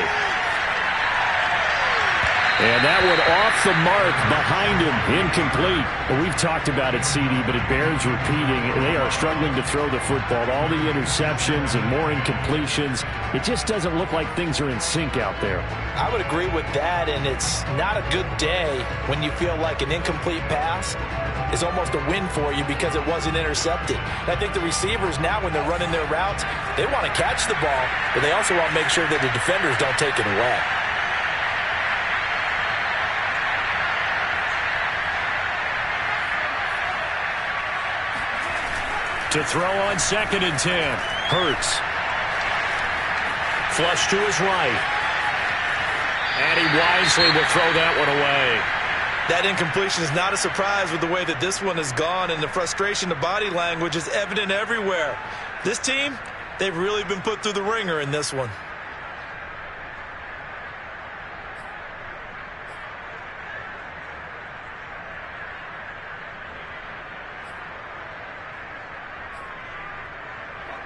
And that one off the mark behind him, incomplete. Well, we've talked about it, CD, but it bears repeating. They are struggling to throw the football. All the interceptions and more incompletions. It just doesn't look like things are in sync out there. I would agree with that, and it's not a good day when you feel like an incomplete pass is almost a win for you because it wasn't intercepted. And I think the receivers now, when they're running their routes, they want to catch the ball, but they also want to make sure that the defenders don't take it away. To throw on 2nd and 10. Hurts. Flush to his right. And he wisely will throw that one away. That incompletion is not a surprise with the way that this one has gone, and the frustration, the body language is evident everywhere. This team, they've really been put through the ringer in this one.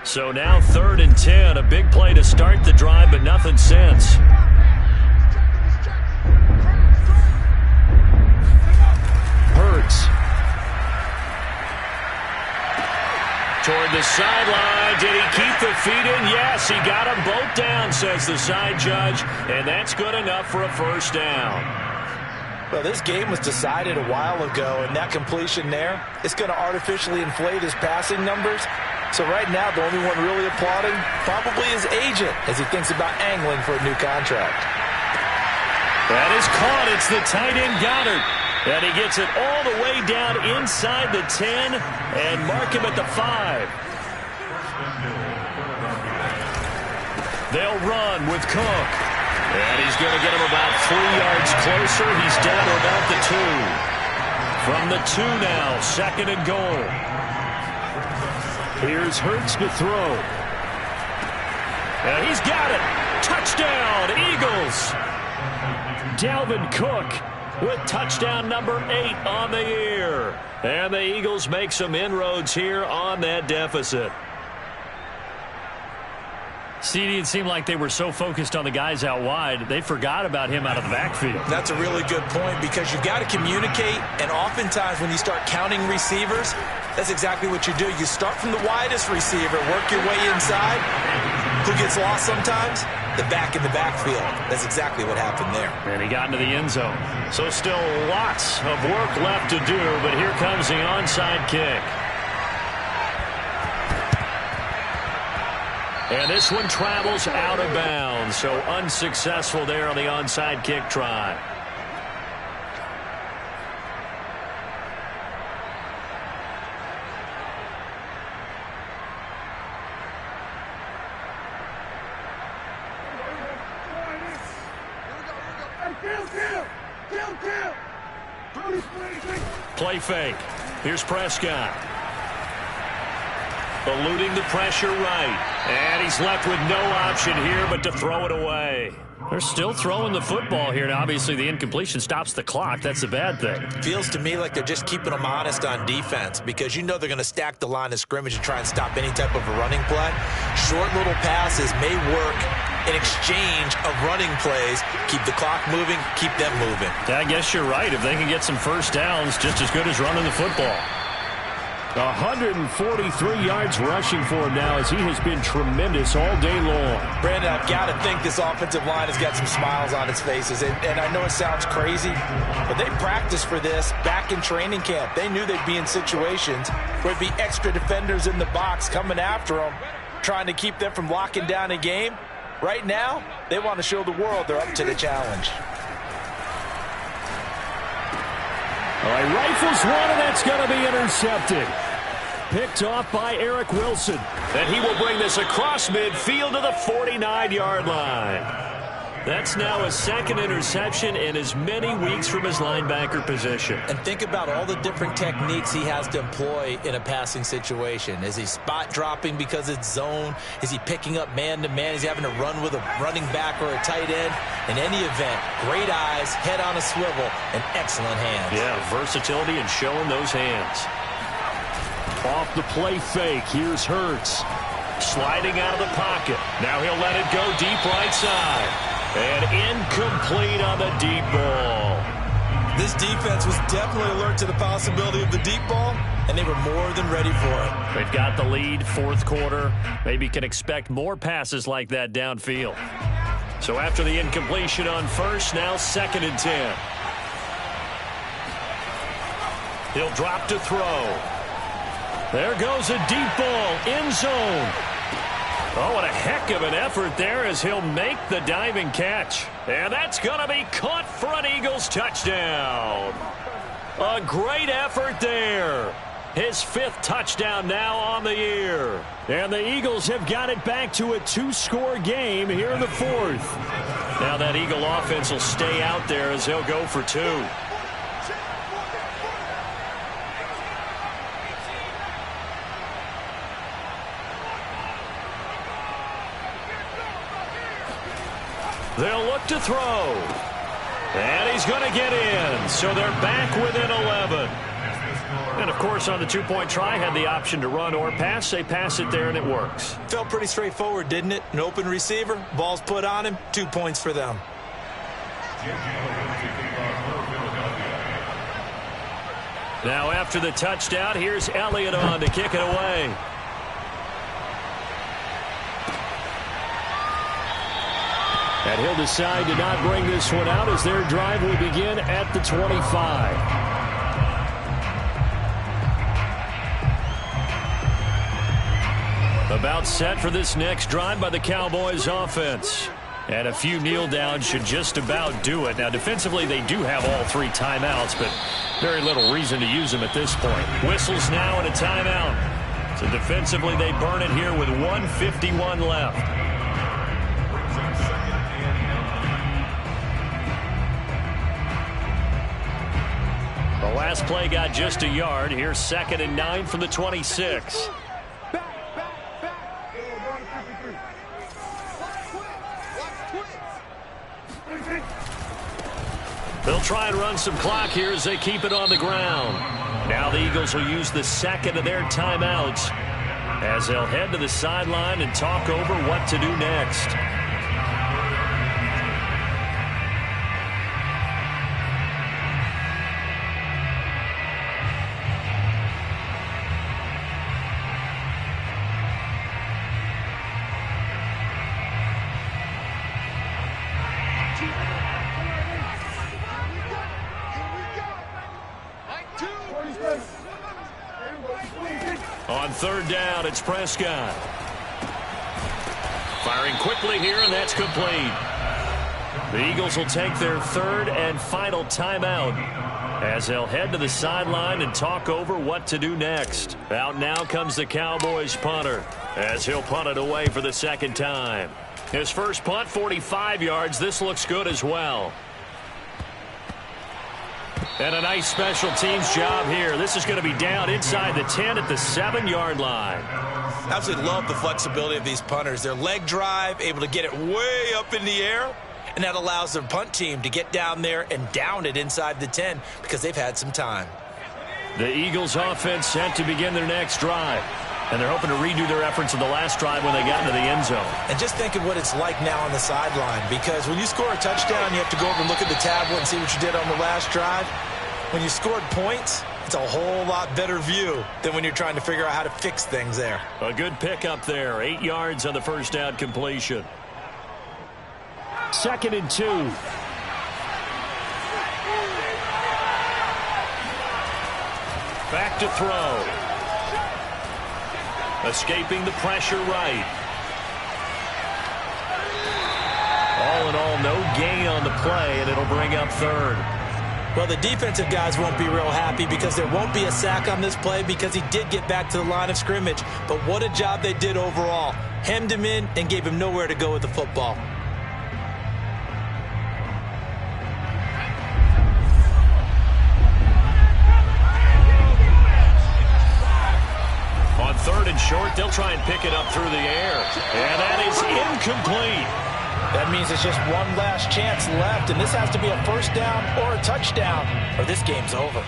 So now 3rd and 10, a big play to start the drive, but nothing since. toward the sideline. Did he keep the feet in? Yes, he got them both down, says the side judge, and that's good enough for a first down. Well, this game was decided a while ago, and that completion there, it's going to artificially inflate his passing numbers. So right now, the only one really applauding probably his agent as he thinks about angling for a new contract. That is caught. It's the tight end Goddard. And he gets it all the way down inside the 10 and mark him at the 5. They'll run with Cook. And he's going to get him about 3 yards closer. He's down to about the 2. From the 2 now, 2nd and goal. Here's Hurts to throw. And he's got it. Touchdown, Eagles. Dalvin Cook with touchdown number 8 on the year. And the Eagles make some inroads here on that deficit. CD, it seemed like they were so focused on the guys out wide, they forgot about him out of the backfield. That's a really good point because you've got to communicate, and oftentimes when you start counting receivers, that's exactly what you do. You start from the widest receiver, work your way inside. Who gets lost sometimes? The back in the backfield. That's exactly what happened there. And he got into the end zone. So still lots of work left to do, but here comes the onside kick. And this one travels out of bounds, so unsuccessful there on the onside kick try. Play fake. Here's Prescott. Eluding the pressure right. And he's left with no option here but to throw it away. They're still throwing the football here. Now, obviously, the incompletion stops the clock. That's a bad thing. Feels to me like they're just keeping them honest on defense because you know they're going to stack the line of scrimmage and try and stop any type of a running play. Short little passes may work in exchange of running plays. Keep the clock moving, keep them moving. I guess you're right. If they can get some first downs, just as good as running the football. 143 yards rushing for him now as he has been tremendous all day long. Brandon, I've got to think this offensive line has got some smiles on its faces. And I know it sounds crazy, but they practiced for this back in training camp. They knew they'd be in situations where there'd be extra defenders in the box coming after them, trying to keep them from locking down a game. Right now, they want to show the world they're up to the challenge. All right, rifles one, and that's going to be intercepted. Picked off by Eric Wilson. And he will bring this across midfield to the 49-yard line. That's now his 2nd interception in as many weeks from his linebacker position. And think about all the different techniques he has to employ in a passing situation. Is he spot dropping because it's zone? Is he picking up man-to-man? Is he having to run with a running back or a tight end? In any event, great eyes, head on a swivel, and excellent hands. Yeah, versatility and showing those hands. Off the play fake, here's Hurts. Sliding out of the pocket. Now he'll let it go deep right side. And incomplete on the deep ball. This defense was definitely alert to the possibility of the deep ball, and they were more than ready for it. They've got the lead, 4th quarter. Maybe can expect more passes like that downfield. So after the incompletion on first, now 2nd and 10. He'll drop to throw. There goes a deep ball, end zone. Oh, what a heck of an effort there as he'll make the diving catch. And that's going to be caught for an Eagles touchdown. A great effort there. His 5th touchdown now on the year. And the Eagles have got it back to a 2-score game here in the 4th. Now that Eagle offense will stay out there as they'll go for 2. They'll look to throw. And he's going to get in. So they're back within 11. And, of course, on the 2-point try, had the option to run or pass. They pass it there, and it works. Felt pretty straightforward, didn't it? An open receiver, ball's put on him, 2 points for them. Now, after the touchdown, here's Elliott on to kick it away. And he'll decide to not bring this one out as their drive will begin at the 25. About set for this next drive by the Cowboys offense. And a few kneel downs should just about do it. Now, defensively, they do have all 3 timeouts, but very little reason to use them at this point. Whistles now and a timeout. So defensively, they burn it here with 1:51 left. The last play got just a yard. Here's 2nd and 9 from the 26. They'll try and run some clock here as they keep it on the ground. Now the Eagles will use the 2nd of their timeouts as they'll head to the sideline and talk over what to do next. On 3rd down, it's Prescott. Firing quickly here, and that's complete. The Eagles will take their 3rd and final timeout as they'll head to the sideline and talk over what to do next. Out now comes the Cowboys punter as he'll punt it away for the 2nd time. His first punt, 45 yards. This looks good as well. And a nice special teams job here. This is going to be down inside the 10 at the 7-yard line. Absolutely love the flexibility of these punters. Their leg drive, able to get it way up in the air, and that allows their punt team to get down there and down it inside the 10 because they've had some time. The Eagles offense set to begin their next drive. And they're hoping to redo their efforts in the last drive when they got into the end zone. And just think of what it's like now on the sideline, because when you score a touchdown, you have to go over and look at the tablet and see what you did on the last drive. When you scored points, it's a whole lot better view than when you're trying to figure out how to fix things there. A good pickup there. 8 yards on the first down completion. 2nd and 2. Back to throw. Escaping the pressure right. All in all, no gain on the play, and it'll bring up 3rd. Well, the defensive guys won't be real happy because there won't be a sack on this play because he did get back to the line of scrimmage. But what a job they did overall. Hemmed him in and gave him nowhere to go with the football. On 3rd and short, they'll try and pick it up through the air. And that is incomplete. That means it's just one last chance left, and this has to be a first down or a touchdown, or this game's over.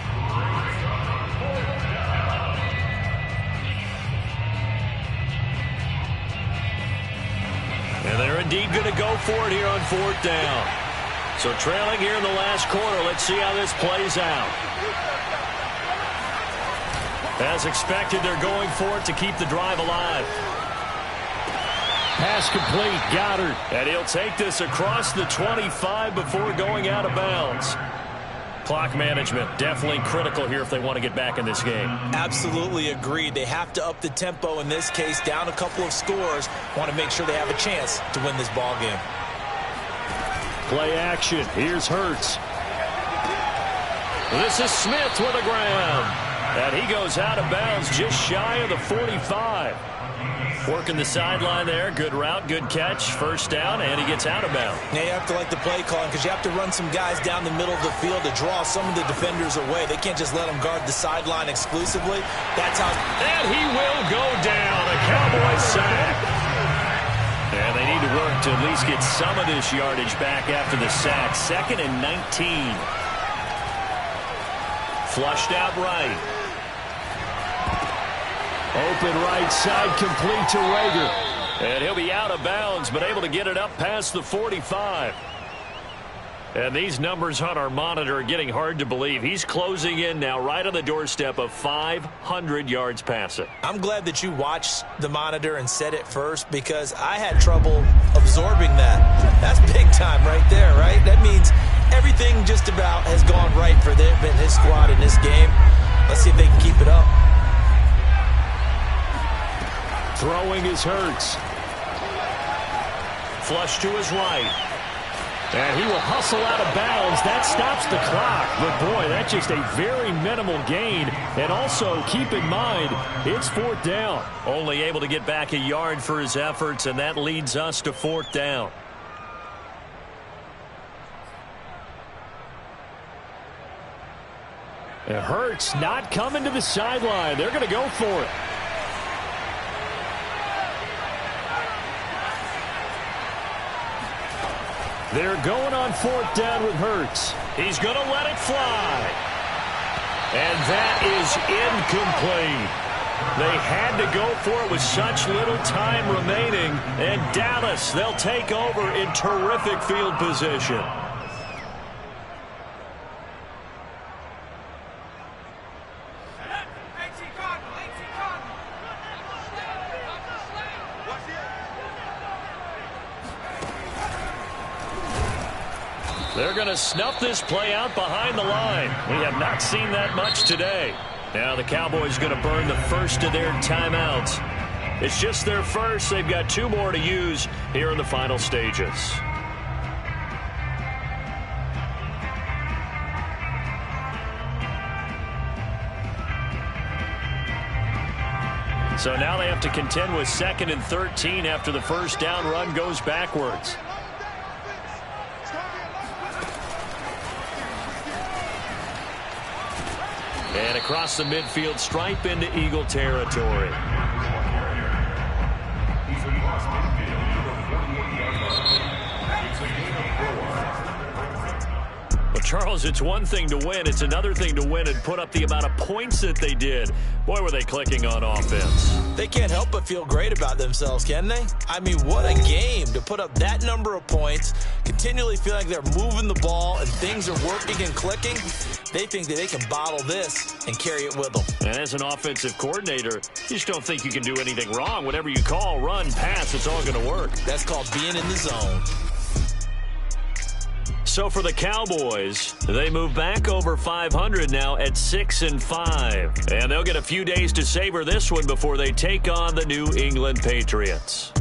And they're indeed going to go for it here on 4th down. So trailing here in the last quarter, let's see how this plays out. As expected, they're going for it to keep the drive alive. Pass complete, Goddard. And he'll take this across the 25 before going out of bounds. Clock management definitely critical here if they want to get back in this game. Absolutely agreed. They have to up the tempo in this case, down a couple of scores. Want to make sure they have a chance to win this ball game. Play action. Here's Hurts. This is Smith with a grab. And he goes out of bounds just shy of the 45. Working the sideline there. Good route, good catch. First down, and he gets out of bounds. Now you have to like the play calling because you have to run some guys down the middle of the field to draw some of the defenders away. They can't just let them guard the sideline exclusively. That's how... And he will go down. A Cowboys sack. And they need to work to at least get some of this yardage back after the sack. 2nd and 19. Flushed out right. Open right side, complete to Rager. And he'll be out of bounds, but able to get it up past the 45. And these numbers on our monitor are getting hard to believe. He's closing in now right on the doorstep of 500 yards passing. I'm glad that you watched the monitor and said it first because I had trouble absorbing that. That's big time right there, right? That means everything just about has gone right for them and his squad in this game. Let's see if they can keep it up. Throwing is Hurts. Flush to his right. And he will hustle out of bounds. That stops the clock. But, boy, that's just a very minimal gain. And also, keep in mind, it's 4th down. Only able to get back a yard for his efforts, and that leads us to 4th down. And Hurts not coming to the sideline. They're going to go for it. They're going on 4th down with Hurts. He's going to let it fly. And that is incomplete. They had to go for it with such little time remaining. And Dallas, they'll take over in terrific field position. They're going to snuff this play out behind the line. We have not seen that much today. Now the Cowboys going to burn the first of their timeouts. It's just their first. They've got 2 more to use here in the final stages. So now they have to contend with 2nd and 13 after the first down run goes backwards. And across the midfield stripe into Eagle territory. Well, Charles, it's one thing to win. It's another thing to win and put up the amount of points that they did. Boy, were they clicking on offense. They can't help but feel great about themselves, can they? I mean, what a game to put up that number of points, continually feel like they're moving the ball and things are working and clicking. They think that they can bottle this and carry it with them. And as an offensive coordinator, you just don't think you can do anything wrong. Whatever you call, run, pass, it's all going to work. That's called being in the zone. So for the Cowboys, they move back over 500 now at 6-5. And they'll get a few days to savor this one before they take on the New England Patriots.